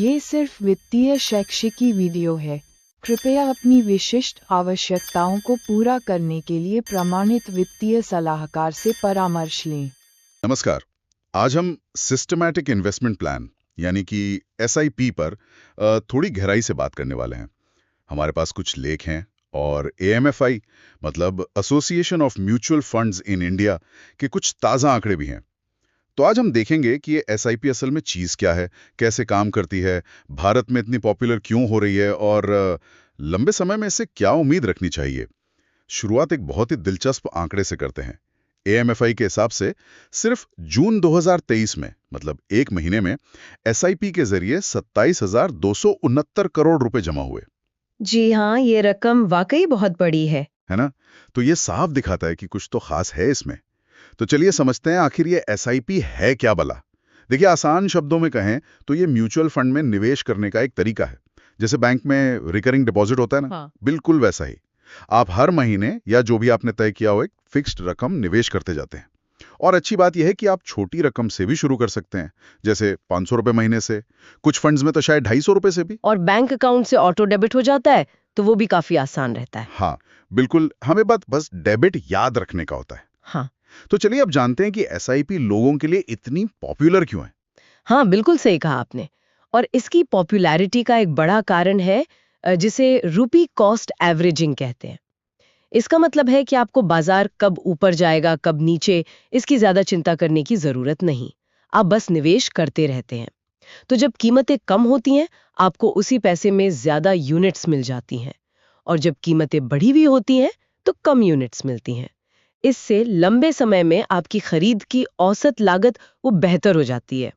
ये सिर्फ वित्तीय शैक्षिकी वीडियो है। कृपया अपनी विशिष्ट आवश्यकताओं को पूरा करने के लिए प्रमाणित वित्तीय सलाहकार से परामर्श लें। नमस्कार। आज हम सिस्टमैटिक इन्वेस्टमेंट प्लान यानी कि एसआईपी पर थोड़ी गहराई से बात करने वाले हैं। हमारे पास कुछ लेख हैं और एएमएफआई मतलब association of mutual funds in India के कुछ ताज़ा आंकड़े भी हैं। तो आज हम देखेंगे कि ये एसआईपी असल में चीज़ क्या है, कैसे काम करती है, भारत में इतनी पॉपुलर क्यों हो रही है और लंबे समय में इससे क्या उम्मीद रखनी चाहिए। शुरुआत एक बहुत ही दिलचस्प आंकड़े से करते हैं। एएमएफआई के हिसाब से सिर्फ जून 2023 में मतलब एक महीने में एसआईपी के जरिए 27,269 करोड़ रुपए जमा हुए। जी हाँ, ये रकम वाकई बहुत बड़ी है ना? तो ये साफ दिखाता है कि कुछ तो खास है इसमें। तो चलिए समझते हैं आखिर ये एसआईपी है क्या भला। देखिए, आसान शब्दों में कहें तो ये म्यूचुअल फंड में निवेश करने का एक तरीका है। जैसे बैंक में रिकरिंग डिपॉजिट होता है ना, हाँ। बिल्कुल वैसा ही। आप हर महीने या जो भी आपने तय किया हो एक फिक्स्ड रकम निवेश करते जाते हैं। और अच्छी बात यह है कि आप छोटी रकम से भी शुरू कर सकते हैं, जैसे 500 रुपए महीने से, कुछ फंड्स में तो शायद 250 रुपए से भी। और बैंक अकाउंट से ऑटो डेबिट हो जाता है तो वो भी काफी आसान रहता है। हाँ बिल्कुल, हमें बस डेबिट याद रखने का होता है। हाँ तो चलिए अब जानते हैं कि एसआईपी लोगों के लिए इतनी पॉपुलर क्यों है। हाँ, बिल्कुल सही कहा आपने। और इसकी पॉपुलैरिटी का एक बड़ा कारण है जिसे रुपी कॉस्ट एवरेजिंग कहते हैं। इसका मतलब है कि आपको बाजार कब ऊपर जाएगा कब नीचे, इसकी ज्यादा चिंता करने की जरूरत नहीं। आप बस निवेश करते रहते हैं। तो जब कीमतें कम होती हैं, आपको उसी पैसे में ज्यादा यूनिट्स मिल जाती हैं, और जब कीमतें बढ़ी हुई होती हैं तो कम यूनिट्स मिलती हैं। इससे लंबे समय में आपकी खरीद की औसत लागत वो बेहतर हो जाती है।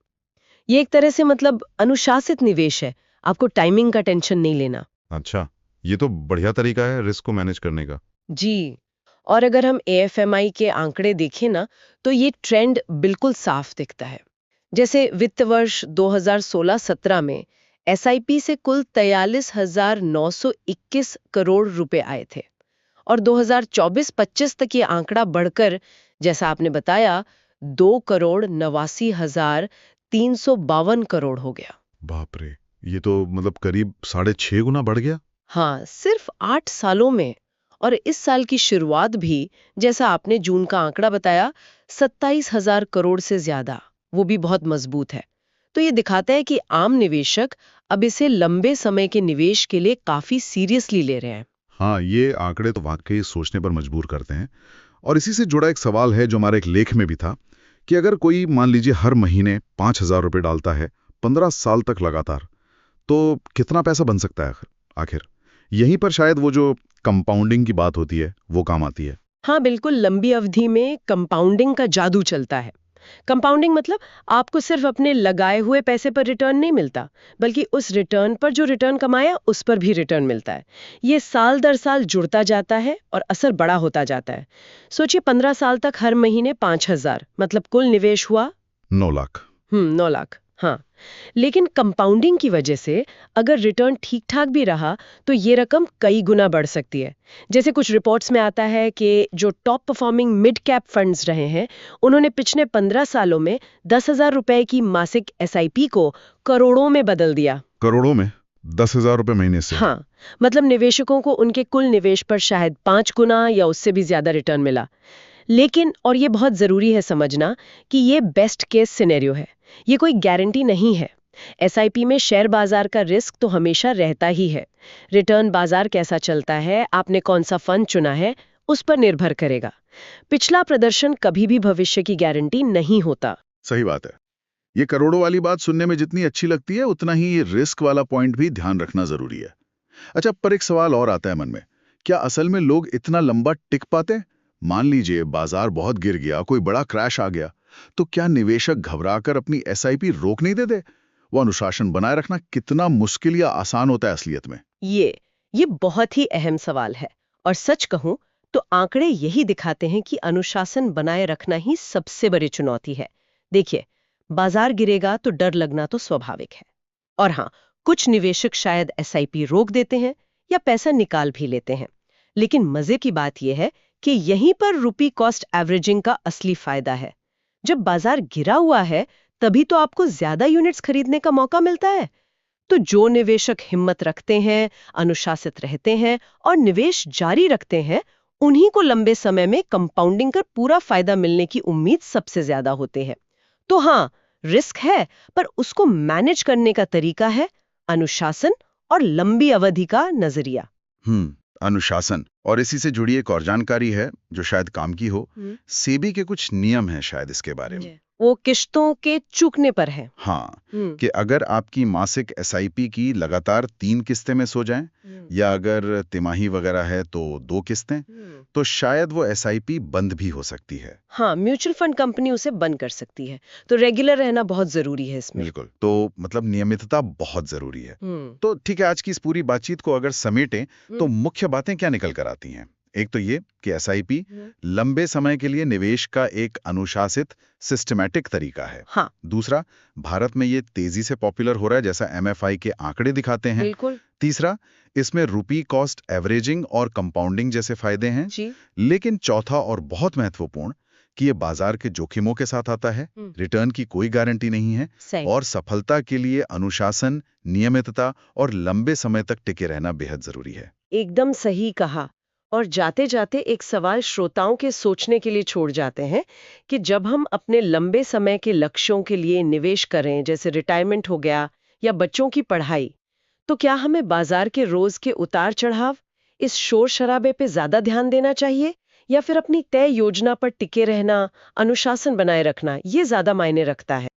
ये एक तरह से मतलब अनुशासित निवेश है, आपको टाइमिंग का टेंशन नहीं लेना। अच्छा, ये तो बढ़िया तरीका है रिस्क को मैनेज करने का। जी, और अगर हम एएफएमआई के आंकड़े देखें ना, तो ये ट्रेंड बिल्कुल साफ दिखता है। जैसे वित्त वर्ष 2016-17 में एसआईपी से कुल 43,921 करोड़ रुपए आए थे, और 2024-25 तक ये आंकड़ा बढ़कर, जैसा आपने बताया, 2,89,352 करोड़ हो गया। बाप रे, ये तो मतलब करीब 6.5 गुना बढ़ गया। हाँ, सिर्फ 8 सालों में। और इस साल की शुरुआत भी, जैसा आपने जून का आंकड़ा बताया, 27,000 करोड़ से ज्यादा, वो भी बहुत मजबूत है। तो ये दिखाता है कि आम निवेशक अब इसे लंबे समय के निवेश के लिए काफी सीरियसली ले रहे हैं। हाँ, ये आंकड़े तो वाकई सोचने पर मजबूर करते हैं। और इसी से जुड़ा एक सवाल है जो हमारे एक लेख में भी था कि अगर कोई मान लीजिए हर महीने 5,000 रुपए डालता है 15 साल तक लगातार, तो कितना पैसा बन सकता है आखिर। यहीं पर शायद वो जो कंपाउंडिंग की बात होती है वो काम आती है। हाँ बिल्कुल, लंबी अवधि में कंपाउंडिंग का जादू चलता है। कंपाउंडिंग मतलब आपको सिर्फ अपने लगाए हुए पैसे पर रिटर्न नहीं मिलता, बल्कि उस रिटर्न पर जो रिटर्न कमाया उस पर भी रिटर्न मिलता है। ये साल दर साल जुड़ता जाता है और असर बड़ा होता जाता है। सोचिए, 15 साल तक हर महीने 5,000, मतलब कुल निवेश हुआ 9 लाख। 9 लाख। हाँ, लेकिन कंपाउंडिंग की वजह से अगर रिटर्न ठीक ठाक भी रहा तो ये रकम कई गुना बढ़ सकती है। जैसे कुछ रिपोर्ट्स में आता है कि जो top performing mid cap funds रहे हैं, उन्होंने पिछले 15 सालों में 10,000 रुपए की मासिक एसआईपी को करोड़ों में बदल दिया। करोड़ों में 10,000 रुपए महीने से? हाँ, मतलब निवेशकों को उनके कुल निवेश पर शायद 5 गुना या उससे भी ज्यादा रिटर्न मिला। लेकिन, और ये बहुत जरूरी है समझना, कि ये बेस्ट केस सिनेरियो है, ये कोई गारंटी नहीं है। एसआईपी में शेयर बाजार का रिस्क तो हमेशा रहता ही है। रिटर्न बाजार कैसा चलता है, आपने कौन सा फंड चुना है, उस पर निर्भर करेगा। पिछला प्रदर्शन कभी भी भविष्य की गारंटी नहीं होता। सही बात है। ये करोड़ों वाली बात सुनने में जितनी अच्छी लगती है, उतना ही ये रिस्क वाला पॉइंट भी ध्यान रखना जरूरी है। अच्छा, पर एक सवाल और आता है मन में, क्या असल में लोग इतना लंबा टिक पाते? मान लीजिए बाजार बहुत गिर गया, कोई बड़ा क्रैश आ गया, तो क्या निवेशक घबराकर अपनी एसआईपी रोक नहीं देते? वो अनुशासन बनाए रखना कितना मुश्किल या आसान होता है असलियत में? ये बहुत ही अहम सवाल है, और सच कहूं तो आंकड़े यही दिखाते हैं कि अनुशासन बनाए रखना ही सबसे बड़ी चुनौती है। देखिए, बाजार गिरेगा तो डर लगना तो स्वाभाविक है। और हाँ, कुछ निवेशक शायद एसआईपी रोक देते हैं या पैसा निकाल भी लेते हैं। लेकिन मजे की बात यह है कि यहीं पर रुपी कॉस्ट एवरेजिंग का असली फायदा है। जब बाजार गिरा हुआ है, तभी तो आपको ज्यादा यूनिट्स खरीदने का मौका मिलता है। तो जो निवेशक हिम्मत रखते हैं, अनुशासित रहते हैं और निवेश जारी रखते हैं, उन्हीं को लंबे समय में कंपाउंडिंग कर पूरा फायदा मिलने की उम्मीद सबसे ज्यादा होती है। तो हाँ, रिस्क है, पर उसको मैनेज करने का तरीका है अनुशासन और लंबी अवधि का नजरिया। अनुशासन। और इसी से जुड़ी एक और जानकारी है जो शायद काम की हो। सेबी के कुछ नियम हैं शायद इसके बारे में। वो किश्तों के चूकने पर है। हाँ, कि अगर आपकी मासिक एसआईपी की लगातार 3 किस्तें में सो जाएं, या अगर तिमाही वगैरह है तो 2 किस्तें, तो शायद वो एसआईपी बंद भी हो सकती है। हाँ, म्यूचुअल फंड कंपनी उसे बंद कर सकती है, तो रेगुलर रहना बहुत जरूरी है इसमें। बिल्कुल, तो मतलब नियमितता बहुत जरूरी है। तो ठीक है, आज की इस पूरी बातचीत को अगर समेटें तो मुख्य बातें क्या निकल कर आती हैं? एक तो ये कि एसआईपी लंबे समय के लिए निवेश का एक अनुशासित सिस्टमैटिक तरीका है। हाँ। दूसरा, भारत में ये तेजी से पॉपुलर हो रहा है जैसा एमएफआई के आंकड़े दिखाते हैं। बिल्कुल। तीसरा, इसमें रुपी कॉस्ट एवरेजिंग और कंपाउंडिंग जैसे फायदे हैं। जी। लेकिन चौथा और बहुत महत्वपूर्ण कि ये बाजार के जोखिमों के साथ आता है, रिटर्न की कोई गारंटी नहीं है, और सफलता के लिए अनुशासन, नियमितता और लंबे समय तक टिके रहना बेहद जरूरी है। एकदम सही कहा। और जाते जाते एक सवाल श्रोताओं के सोचने के लिए छोड़ जाते हैं कि जब हम अपने लंबे समय के लक्ष्यों के लिए निवेश करें, जैसे रिटायरमेंट हो गया या बच्चों की पढ़ाई, तो क्या हमें बाजार के रोज के उतार चढ़ाव, इस शोर शराबे पे ज्यादा ध्यान देना चाहिए, या फिर अपनी तय योजना पर टिके रहना, अनुशासन बनाए रखना, ये ज्यादा मायने रखता है?